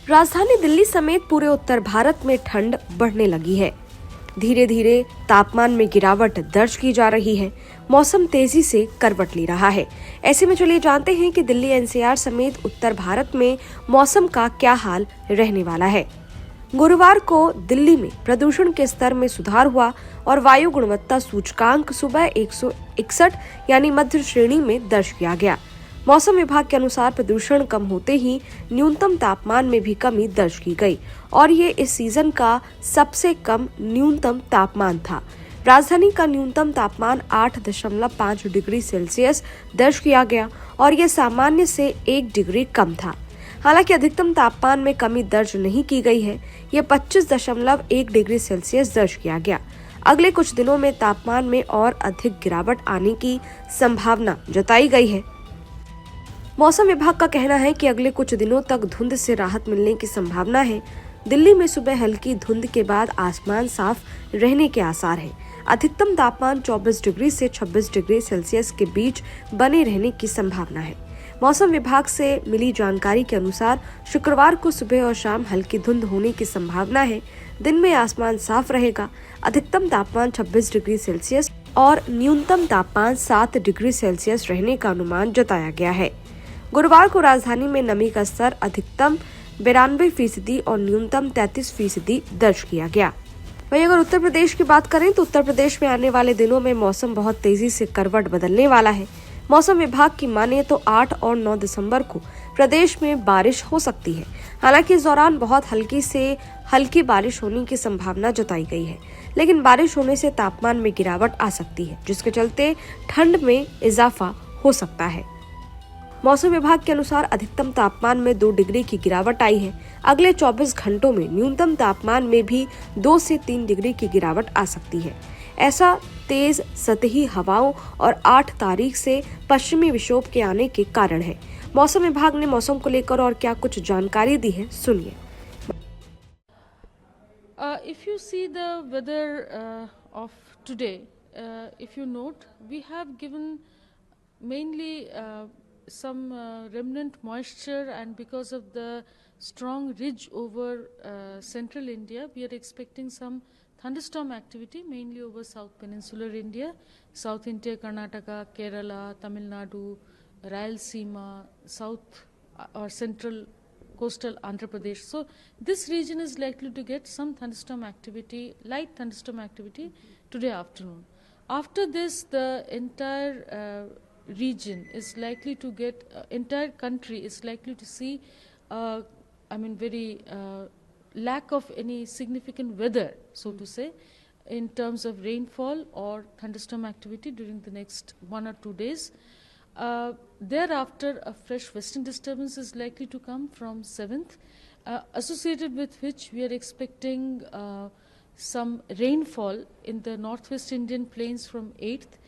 राजधानी दिल्ली समेत पूरे उत्तर भारत में ठंड बढ़ने लगी है। धीरे धीरे तापमान में गिरावट दर्ज की जा रही है। मौसम तेजी से करवट ले रहा है। ऐसे में चलिए जानते हैं कि दिल्ली एनसीआर समेत उत्तर भारत में मौसम का क्या हाल रहने वाला है। गुरुवार को दिल्ली में प्रदूषण के स्तर में सुधार हुआ और वायु गुणवत्ता सूचकांक सुबह 161 यानी मध्य श्रेणी में दर्ज किया गया। मौसम विभाग के अनुसार प्रदूषण कम होते ही न्यूनतम तापमान में भी कमी दर्ज की गई और ये इस सीजन का सबसे कम न्यूनतम तापमान था। राजधानी का न्यूनतम तापमान 8.5 डिग्री सेल्सियस दर्ज किया गया और ये सामान्य से 1 डिग्री कम था। हालांकि अधिकतम तापमान में कमी दर्ज नहीं की गई है। ये 25.1 डिग्री सेल्सियस दर्ज किया गया। अगले कुछ दिनों में तापमान में और अधिक गिरावट आने की संभावना जताई गई है। मौसम विभाग का कहना है कि अगले कुछ दिनों तक धुंध से राहत मिलने की संभावना है। दिल्ली में सुबह हल्की धुंध के बाद आसमान साफ रहने के आसार हैं। अधिकतम तापमान 24 डिग्री से 26 डिग्री सेल्सियस के बीच बने रहने की संभावना है। मौसम विभाग से मिली जानकारी के अनुसार शुक्रवार को सुबह और शाम हल्की धुंध होने की संभावना है। दिन में आसमान साफ रहेगा। अधिकतम तापमान 26 डिग्री सेल्सियस और न्यूनतम तापमान 7 डिग्री सेल्सियस रहने का अनुमान जताया गया है। गुरुवार को राजधानी में नमी का स्तर अधिकतम 92% और न्यूनतम 33% दर्ज किया गया। वहीं अगर उत्तर प्रदेश की बात करें तो उत्तर प्रदेश में आने वाले दिनों में मौसम बहुत तेजी से करवट बदलने वाला है। मौसम विभाग की माने तो 8 और 9 दिसंबर को प्रदेश में बारिश हो सकती है। हालांकि इस दौरान बहुत हल्की से हल्की बारिश होने की संभावना जताई गई है, लेकिन बारिश होने से तापमान में गिरावट आ सकती है, जिसके चलते ठंड में इजाफा हो सकता है। मौसम विभाग के अनुसार अधिकतम तापमान में 2 डिग्री की गिरावट आई है। अगले 24 घंटों में न्यूनतम तापमान में भी 2 से 3 डिग्री की गिरावट आ सकती है। ऐसा तेज सतही हवाओं और 8 तारीख से पश्चिमी विक्षोभ के आने के कारण है। मौसम विभाग ने मौसम को लेकर और क्या कुछ जानकारी दी है, सुनिए। If you see the weather of today, if you note, we have given mainly some remnant moisture, and because of the strong ridge over central India, we are expecting some thunderstorm activity mainly over South Peninsular India, South India, Karnataka, Kerala, Tamil Nadu, Rayalaseema, South or Central Coastal Andhra Pradesh. So this region is likely to get some thunderstorm activity, light thunderstorm activity today afternoon. After this, the entire region is likely to get, entire country is likely to see very lack of any significant weather, so to say, in terms of rainfall or thunderstorm activity during the next 1 or 2 days. Thereafter, a fresh western disturbance is likely to come from 7th, associated with which we are expecting some rainfall in the northwest Indian plains from 8th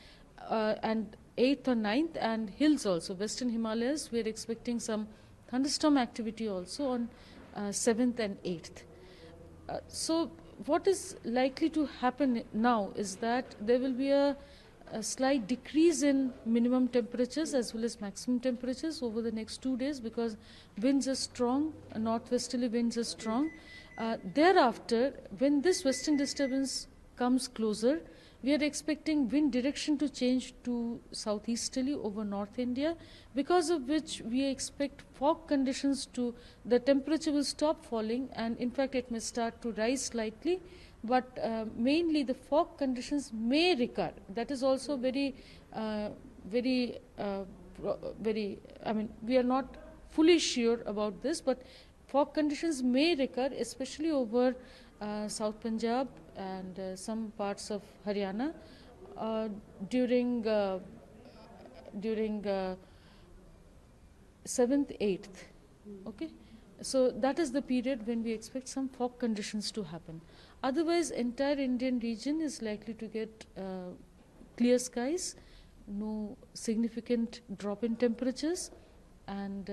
and 8th or 9th, and hills also, western Himalayas, we are expecting some thunderstorm activity also on 7th and 8th. So what is likely to happen now is that there will be a slight decrease in minimum temperatures as well as maximum temperatures over the next 2 days, because winds are strong, northwesterly winds are strong. Thereafter, when this western disturbance comes closer, we are expecting wind direction to change to southeasterly over North India, because of which we expect fog conditions to, the temperature will stop falling, and in fact it may start to rise slightly, but mainly the fog conditions may recur. That is also very, we are not fully sure about this, but fog conditions may recur, especially over South Punjab and some parts of Haryana during 7th, 8th. Okay, so that is the period when we expect some fog conditions to happen. Otherwise, entire Indian region is likely to get clear skies, no significant drop in temperatures, and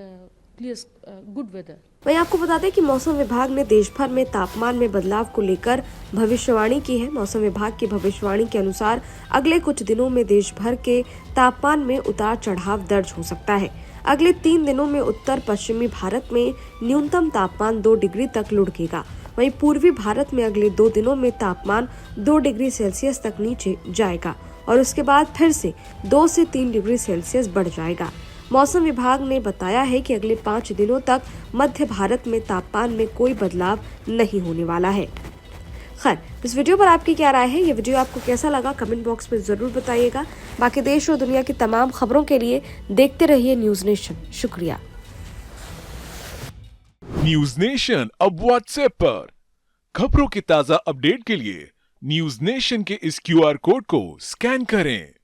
good weather. वहीं आपको बता दें कि मौसम विभाग ने देश भर में तापमान में बदलाव को लेकर भविष्यवाणी की है। मौसम विभाग की भविष्यवाणी के अनुसार अगले कुछ दिनों में देश भर के तापमान में उतार चढ़ाव दर्ज हो सकता है। अगले 3 दिनों में उत्तर पश्चिमी भारत में न्यूनतम तापमान 2 डिग्री तक लुढ़केगा। वहीं पूर्वी भारत में अगले 2 दिनों में तापमान 2 डिग्री सेल्सियस तक नीचे जाएगा और उसके बाद फिर से 2 से 3 डिग्री सेल्सियस बढ़ जाएगा। मौसम विभाग ने बताया है कि अगले 5 दिनों तक मध्य भारत में तापमान में कोई बदलाव नहीं होने वाला है। खैर, इस वीडियो पर आपकी क्या राय है? ये वीडियो आपको कैसा लगा कमेंट बॉक्स में जरूर बताइएगा। बाकी देश और दुनिया की तमाम खबरों के लिए देखते रहिए न्यूज नेशन। शुक्रिया। न्यूज नेशन अब व्हाट्सएप पर खबरों की ताजा अपडेट के लिए न्यूज नेशन के इस QR कोड को स्कैन करें।